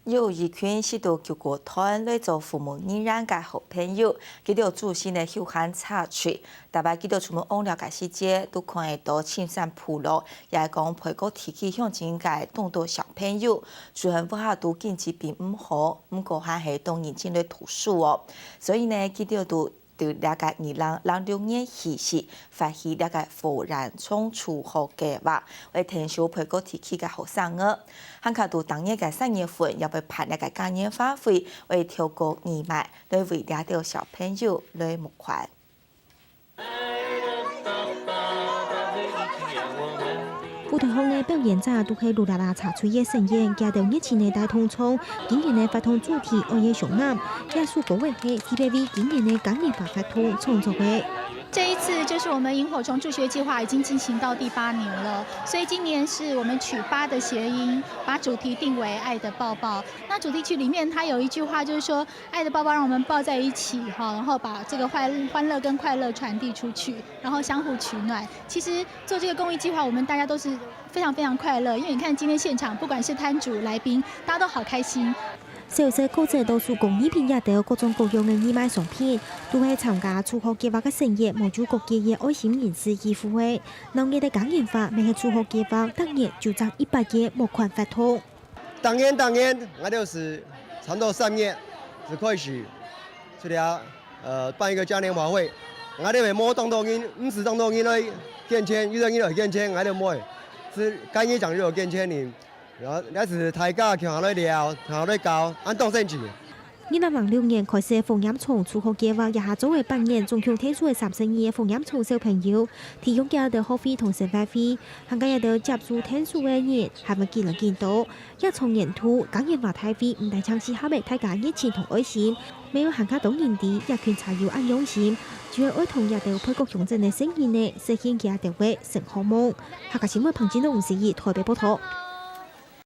有一群许多救国团来做父母依然嘅好朋友，佢哋主心嘅休閒插曲，大家佢哋出門往了解細節，都看得到青山鋪路，也係講陪個提起向前嘅眾多小朋友，雖然不下都經濟並唔好，不過還係當然進來讀書哦，所以呢，佢哋都。對了解2006年起時發起了解富人衝出學計劃，為聽小陪個提起嘅學生兒，韓卡到當年嘅3月份要被辦了個嘉年華會，為跳過義賣，來為了啲小朋友來募款。舞台上呢表演者都係盧啦啦茶水嘅盛宴，加到熱情嘅大通衝，今年呢發通主題愛嘅上岸，也數個位係 TVB 今年嘅嘉年華發通創作會。这一次就是我们萤火蟲助學計劃已經進行到第8年了，所以今年是我們取8的諧音，把主題定為愛的抱抱。那主題曲裡面它有一句話就是說，愛的抱抱讓我們抱在一起哈，然後把這個歡樂跟快樂傳遞出去，然後相互取暖。其實做這個公益計劃，我們大家都是非常非常快樂，因為你看今天現場，不管是攤主、來賓，大家都好開心。小社購者多數工藝品也得各種各樣嘅義賣商品，都係參加助學計劃嘅盛宴，募集各界嘅愛心人士義付會。農業嘅嘉年華，咪係助學計劃，當年就將100件募款發通。當年，我就是差不多3月就開始出嚟辦一個嘉年華會，我哋會摸當多人，唔是當多人來捐錢，有人來捐錢，我哋摸，是干嘢講就有捐錢呢。然後那是大家傾下來聊，傾下來教，按當成住。2006年開始嘅鳳音蟲助學計劃，也下早為扮演中向天數嘅32嘅鳳音蟲小朋友，提供嘅學費同生活費，行家也得接觸天數嘅人，係咪見能見到？一從沿途講嘢話太費，唔大嘗試下嘅大家熱情同愛心，沒有行家懂人哋，一群才有安用心，主要愛同也得配合鄉鎮嘅聲音呢，實現嘅也得為成好夢。客家新聞彭建東吳思怡台北報道。